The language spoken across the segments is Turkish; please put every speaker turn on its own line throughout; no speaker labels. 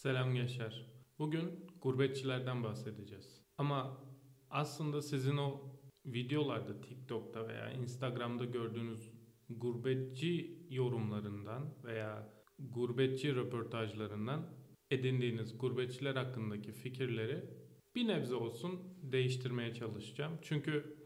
Selam gençler. Bugün gurbetçilerden bahsedeceğiz. Ama aslında sizin o videolarda TikTok'ta veya Instagram'da gördüğünüz gurbetçi yorumlarından veya gurbetçi röportajlarından edindiğiniz gurbetçiler hakkındaki fikirleri bir nebze olsun değiştirmeye çalışacağım. Çünkü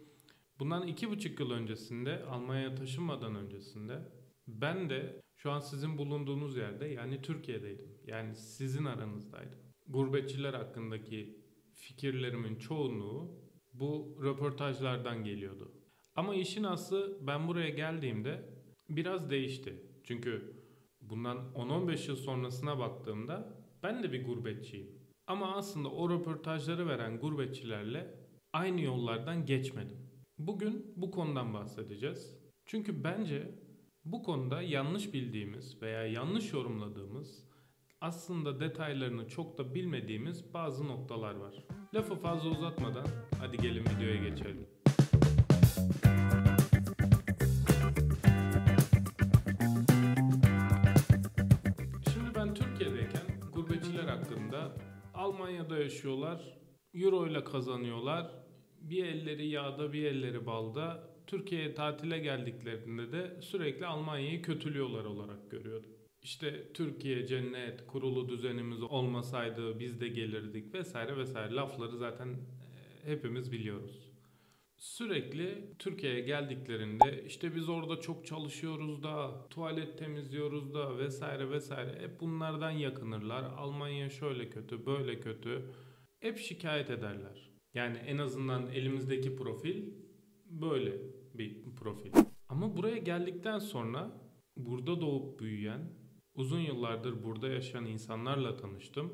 bundan 2,5 yıl öncesinde Almanya'ya taşınmadan öncesinde ben de şu an sizin bulunduğunuz yerde yani Türkiye'deydim. Yani sizin aranızdaydım. Gurbetçiler hakkındaki fikirlerimin çoğunluğu bu röportajlardan geliyordu. Ama işin aslı ben buraya geldiğimde biraz değişti. Çünkü bundan 10-15 yıl sonrasına baktığımda ben de bir gurbetçiyim. Ama aslında o röportajları veren gurbetçilerle aynı yollardan geçmedim. Bugün bu konudan bahsedeceğiz. Çünkü bence bu konuda yanlış bildiğimiz veya yanlış yorumladığımız, aslında detaylarını çok da bilmediğimiz bazı noktalar var. Lafı fazla uzatmadan hadi gelin videoya geçelim. Şimdi ben Türkiye'deyken gurbetçiler hakkında Almanya'da yaşıyorlar, euro ile kazanıyorlar, bir elleri yağda bir elleri balda. Türkiye'ye tatile geldiklerinde de sürekli Almanya'yı kötülüyorlar olarak görüyordum. İşte Türkiye cennet, kurulu düzenimiz olmasaydı biz de gelirdik vesaire vesaire lafları zaten hepimiz biliyoruz. Sürekli Türkiye'ye geldiklerinde işte biz orada çok çalışıyoruz da, tuvalet temizliyoruz da vesaire vesaire hep bunlardan yakınırlar. Almanya şöyle kötü, böyle kötü. Hep şikayet ederler. Yani en azından elimizdeki profil böyle bir profil. Ama buraya geldikten sonra burada doğup büyüyen, uzun yıllardır burada yaşayan insanlarla tanıştım.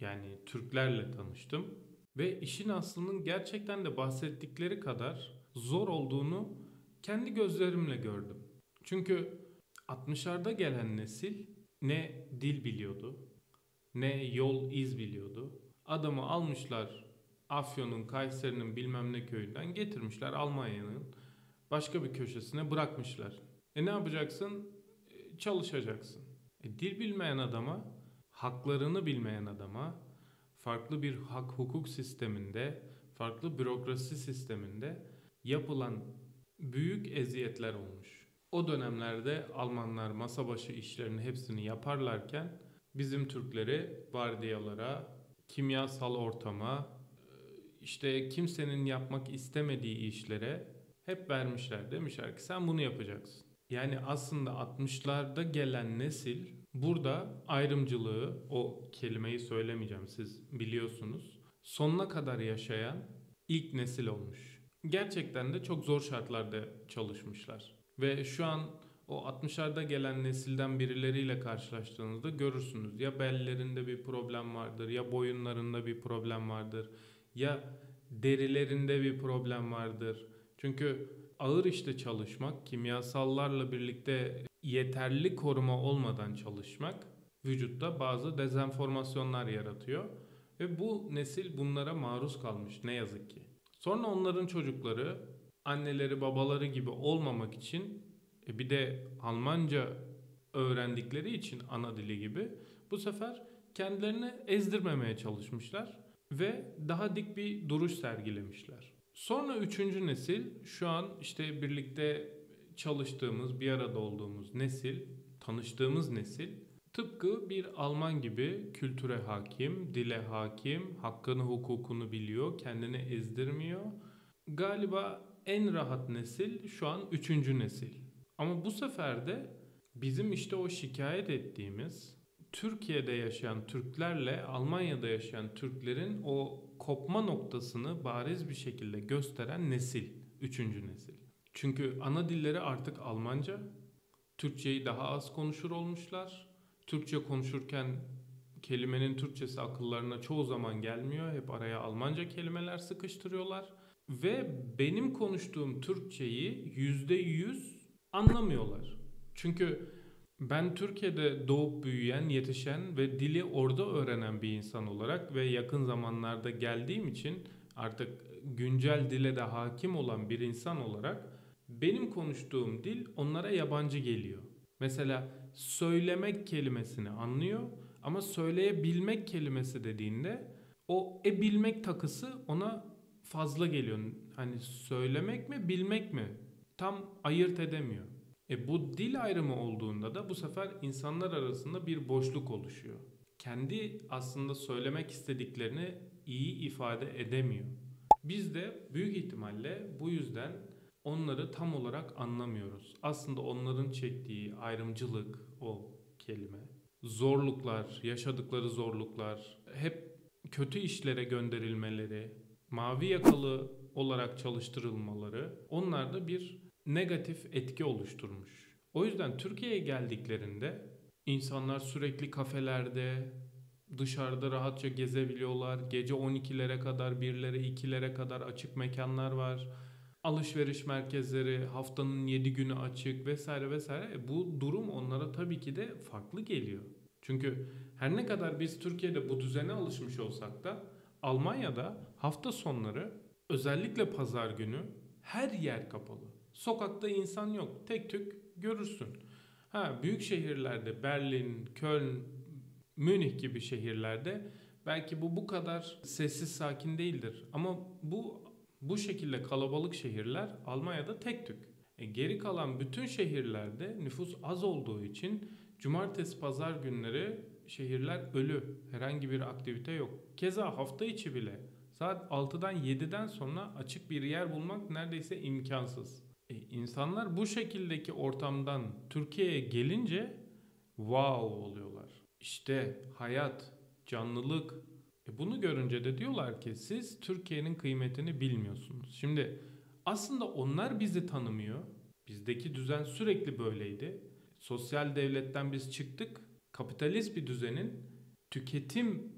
Yani Türklerle tanıştım. Ve işin aslının gerçekten de bahsettikleri kadar zor olduğunu kendi gözlerimle gördüm. Çünkü 60'larda gelen nesil ne dil biliyordu, ne yol iz biliyordu. Adamı almışlar Afyon'un, Kayseri'nin bilmem ne köyünden getirmişler Almanya'nın başka bir köşesine bırakmışlar. Ne yapacaksın? Çalışacaksın. Dil bilmeyen adama, haklarını bilmeyen adama, farklı bir hak hukuk sisteminde, farklı bürokrasi sisteminde yapılan büyük eziyetler olmuş. O dönemlerde Almanlar masa başı işlerini hepsini yaparlarken bizim Türkleri vardiyalara, kimyasal ortama, işte kimsenin yapmak istemediği işlere hep vermişler. Demişler ki sen bunu yapacaksın. Yani aslında 60'larda gelen nesil burada ayrımcılığı, o kelimeyi söylemeyeceğim siz biliyorsunuz, sonuna kadar yaşayan ilk nesil olmuş. Gerçekten de çok zor şartlarda çalışmışlar. Ve şu an o 60'larda gelen nesilden birileriyle karşılaştığınızda görürsünüz. Ya bellerinde bir problem vardır, ya boyunlarında bir problem vardır, ya derilerinde bir problem vardır. Çünkü ağır işte çalışmak, kimyasallarla birlikte yeterli koruma olmadan çalışmak vücutta bazı dezenformasyonlar yaratıyor. Ve bu nesil bunlara maruz kalmış ne yazık ki. Sonra onların çocukları anneleri babaları gibi olmamak için bir de Almanca öğrendikleri için ana dili gibi bu sefer kendilerini ezdirmemeye çalışmışlar ve daha dik bir duruş sergilemişler. Sonra üçüncü nesil şu an işte birlikte çalıştığımız, bir arada olduğumuz nesil, tanıştığımız nesil tıpkı bir Alman gibi kültüre hakim, dile hakim, hakkını hukukunu biliyor, kendini ezdirmiyor. Galiba en rahat nesil şu an üçüncü nesil. Ama bu sefer de bizim işte o şikayet ettiğimiz Türkiye'de yaşayan Türklerle Almanya'da yaşayan Türklerin o kopma noktasını bariz bir şekilde gösteren nesil, üçüncü nesil. Çünkü ana dilleri artık Almanca, Türkçeyi daha az konuşur olmuşlar. Türkçe konuşurken kelimenin Türkçesi akıllarına çoğu zaman gelmiyor. Hep araya Almanca kelimeler sıkıştırıyorlar. Ve benim konuştuğum Türkçeyi %100 anlamıyorlar. Çünkü ben Türkiye'de doğup büyüyen, yetişen ve dili orada öğrenen bir insan olarak ve yakın zamanlarda geldiğim için artık güncel dile de hakim olan bir insan olarak benim konuştuğum dil onlara yabancı geliyor. Mesela söylemek kelimesini anlıyor Ama söyleyebilmek kelimesi dediğinde o bilmek takısı ona fazla geliyor. Hani söylemek mi bilmek mi tam ayırt edemiyor. Bu dil ayrımı olduğunda da bu sefer insanlar arasında bir boşluk oluşuyor. Kendi aslında söylemek istediklerini iyi ifade edemiyor. Biz de büyük ihtimalle bu yüzden onları tam olarak anlamıyoruz. Aslında onların çektiği ayrımcılık, o kelime, zorluklar, yaşadıkları zorluklar, hep kötü işlere gönderilmeleri, mavi yakalı olarak çalıştırılmaları onlarda bir negatif etki oluşturmuş. O yüzden Türkiye'ye geldiklerinde insanlar sürekli kafelerde, dışarıda rahatça gezebiliyorlar. Gece 12'lere kadar, 1'lere, 2'lere kadar açık mekanlar var. Alışveriş merkezleri haftanın 7 günü açık vesaire vesaire. Bu durum onlara tabii ki de farklı geliyor. Çünkü her ne kadar biz Türkiye'de bu düzene alışmış olsak da Almanya'da hafta sonları özellikle pazar günü her yer kapalı. Sokakta insan yok. Tek tük görürsün. Büyük şehirlerde Berlin, Köln, Münih gibi şehirlerde belki bu kadar sessiz sakin değildir. Ama bu şekilde kalabalık şehirler Almanya'da tek tük. Geri kalan bütün şehirlerde nüfus az olduğu için cumartesi pazar günleri şehirler ölü. Herhangi bir aktivite yok. Keza hafta içi bile saat 6'dan 7'den sonra açık bir yer bulmak neredeyse imkansız. İnsanlar bu şekildeki ortamdan Türkiye'ye gelince wow oluyorlar. İşte hayat, canlılık. Bunu görünce de diyorlar ki siz Türkiye'nin kıymetini bilmiyorsunuz. Şimdi aslında onlar bizi tanımıyor. Bizdeki düzen sürekli böyleydi. Sosyal devletten biz çıktık. Kapitalist bir düzenin tüketim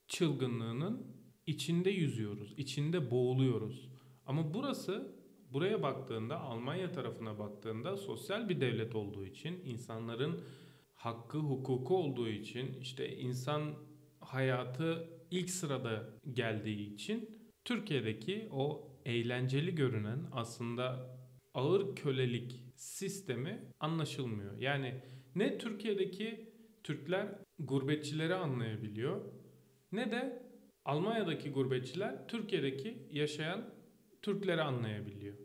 çılgınlığının içinde yüzüyoruz, içinde boğuluyoruz. Ama buraya baktığında, Almanya tarafına baktığında sosyal bir devlet olduğu için, insanların hakkı, hukuku olduğu için, işte insan hayatı ilk sırada geldiği için Türkiye'deki o eğlenceli görünen aslında ağır kölelik sistemi anlaşılmıyor. Yani ne Türkiye'deki Türkler gurbetçileri anlayabiliyor ne de Almanya'daki gurbetçiler Türkiye'deki yaşayan Türkleri anlayabiliyor.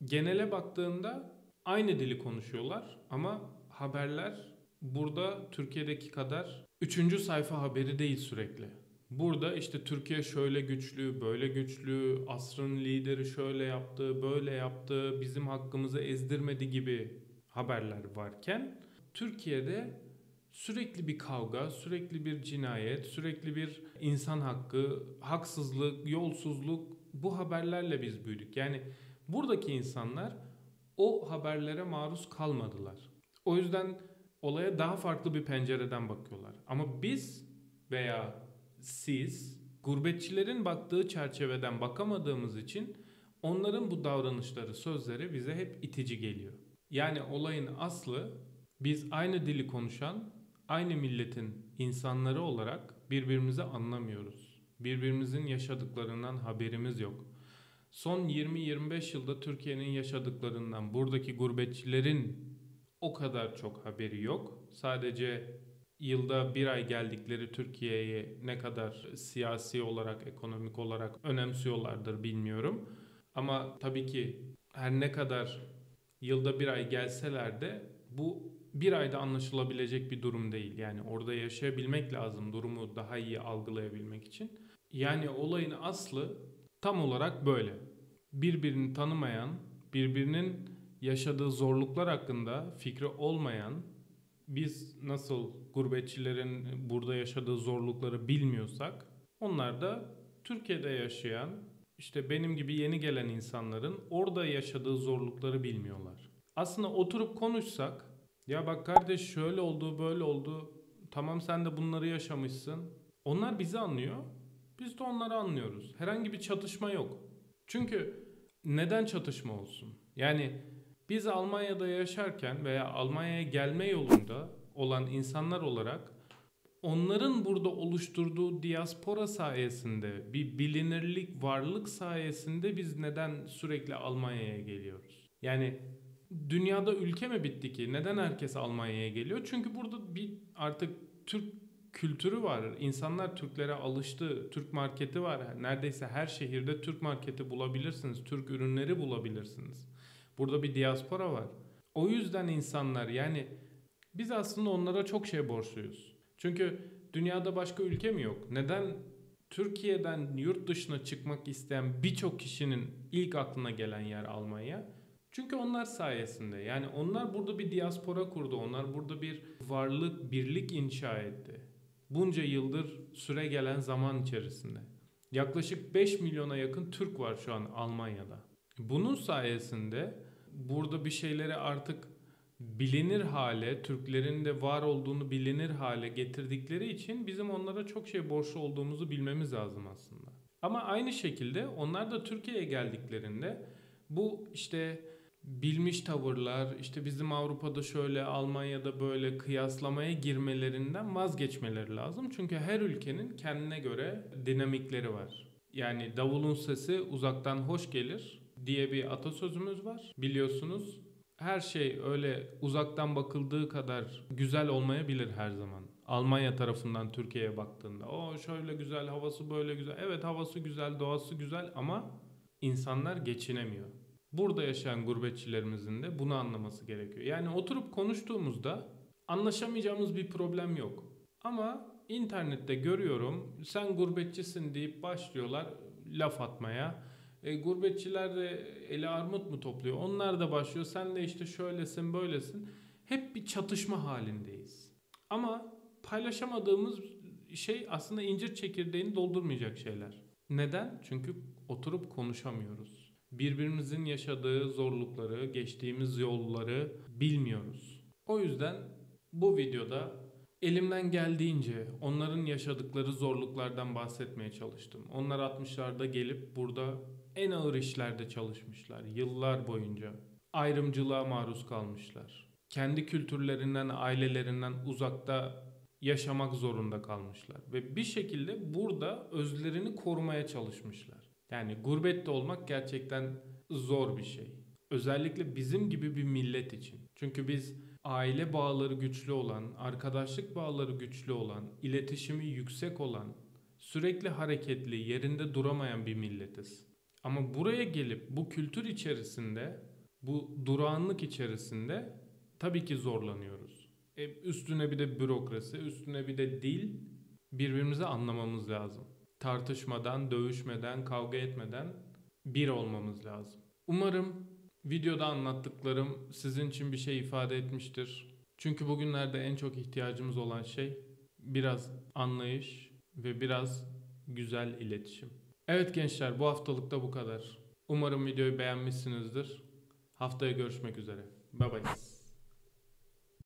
Genele baktığında aynı dili konuşuyorlar ama haberler burada Türkiye'deki kadar üçüncü sayfa haberi değil sürekli. Burada işte Türkiye şöyle güçlü, böyle güçlü, asrın lideri şöyle yaptı, böyle yaptı, bizim hakkımızı ezdirmedi gibi haberler varken Türkiye'de sürekli bir kavga, sürekli bir cinayet, sürekli bir insan hakkı, haksızlık, yolsuzluk, bu haberlerle biz büyüdük. Yani buradaki insanlar o haberlere maruz kalmadılar. O yüzden olaya daha farklı bir pencereden bakıyorlar. Ama biz veya siz gurbetçilerin baktığı çerçeveden bakamadığımız için onların bu davranışları, sözleri bize hep itici geliyor. Yani olayın aslı biz aynı dili konuşan, aynı milletin insanları olarak birbirimizi anlamıyoruz. Birbirimizin yaşadıklarından haberimiz yok. Son 20-25 yılda Türkiye'nin yaşadıklarından buradaki gurbetçilerin o kadar çok haberi yok. Sadece yılda bir ay geldikleri Türkiye'ye ne kadar siyasi olarak, ekonomik olarak önemsiyorlardır bilmiyorum. Ama tabii ki her ne kadar yılda bir ay gelseler de bu bir ayda anlaşılabilecek bir durum değil. Yani orada yaşayabilmek lazım durumu daha iyi algılayabilmek için. Yani olayın aslı tam olarak böyle. Birbirini tanımayan, birbirinin yaşadığı zorluklar hakkında fikri olmayan, biz nasıl gurbetçilerin burada yaşadığı zorlukları bilmiyorsak, onlar da Türkiye'de yaşayan, işte benim gibi yeni gelen insanların orada yaşadığı zorlukları bilmiyorlar. Aslında oturup konuşsak, ya bak kardeş şöyle oldu, böyle oldu, tamam sen de bunları yaşamışsın. Onlar bizi anlıyor, biz de onları anlıyoruz. Herhangi bir çatışma yok. Çünkü neden çatışma olsun? Yani biz Almanya'da yaşarken veya Almanya'ya gelme yolunda olan insanlar olarak onların burada oluşturduğu diaspora sayesinde, bir bilinirlik, varlık sayesinde biz neden sürekli Almanya'ya geliyoruz? Yani dünyada ülke mi bitti ki? Neden herkes Almanya'ya geliyor? Çünkü burada bir artık Türk kültürü var. İnsanlar Türklere alıştı. Türk marketi var. Neredeyse her şehirde Türk marketi bulabilirsiniz. Türk ürünleri bulabilirsiniz. Burada bir diaspora var. O yüzden insanlar, yani biz aslında onlara çok şey borçluyuz. Çünkü dünyada başka ülke mi yok? Neden Türkiye'den yurt dışına çıkmak isteyen birçok kişinin ilk aklına gelen yer Almanya? Çünkü onlar sayesinde. Yani onlar burada bir diaspora kurdu. Onlar burada bir varlık, birlik inşa etti. Bunca yıldır süre gelen zaman içerisinde. Yaklaşık 5 milyona yakın Türk var şu an Almanya'da. Bunun sayesinde burada bir şeyleri artık bilinir hale, Türklerin de var olduğunu bilinir hale getirdikleri için bizim onlara çok şey borçlu olduğumuzu bilmemiz lazım aslında. Ama aynı şekilde onlar da Türkiye'ye geldiklerinde bu işte bilmiş tavırlar, işte bizim Avrupa'da şöyle, Almanya'da böyle kıyaslamaya girmelerinden vazgeçmeleri lazım. Çünkü her ülkenin kendine göre dinamikleri var. Yani davulun sesi uzaktan hoş gelir diye bir atasözümüz var, biliyorsunuz. Her şey öyle uzaktan bakıldığı kadar güzel olmayabilir her zaman. Almanya tarafından Türkiye'ye baktığında o şöyle güzel, havası böyle güzel. Evet, havası güzel, doğası güzel ama insanlar geçinemiyor. Burada yaşayan gurbetçilerimizin de bunu anlaması gerekiyor. Yani oturup konuştuğumuzda anlaşamayacağımız bir problem yok. Ama internette görüyorum, sen gurbetçisin deyip başlıyorlar laf atmaya. Gurbetçiler de eli armut mu topluyor? Onlar da başlıyor. Sen de işte şöylesin, böylesin. Hep bir çatışma halindeyiz. Ama paylaşamadığımız şey aslında incir çekirdeğini doldurmayacak şeyler. Neden? Çünkü oturup konuşamıyoruz. Birbirimizin yaşadığı zorlukları, geçtiğimiz yolları bilmiyoruz. O yüzden bu videoda elimden geldiğince onların yaşadıkları zorluklardan bahsetmeye çalıştım. Onlar 60'larda gelip burada en ağır işlerde çalışmışlar yıllar boyunca. Ayrımcılığa maruz kalmışlar. Kendi kültürlerinden, ailelerinden uzakta yaşamak zorunda kalmışlar. Ve bir şekilde burada özlerini korumaya çalışmışlar. Yani gurbette olmak gerçekten zor bir şey. Özellikle bizim gibi bir millet için. Çünkü biz aile bağları güçlü olan, arkadaşlık bağları güçlü olan, iletişimi yüksek olan, sürekli hareketli, yerinde duramayan bir milletiz. Ama buraya gelip bu kültür içerisinde, bu durağanlık içerisinde tabii ki zorlanıyoruz. Üstüne bir de bürokrasi, üstüne bir de dil, birbirimizi anlamamız lazım. Tartışmadan, dövüşmeden, kavga etmeden bir olmamız lazım. Umarım videoda anlattıklarım sizin için bir şey ifade etmiştir. Çünkü bugünlerde en çok ihtiyacımız olan şey biraz anlayış ve biraz güzel iletişim. Evet gençler, bu haftalıkta bu kadar. Umarım videoyu beğenmişsinizdir. Haftaya görüşmek üzere. Bye bye.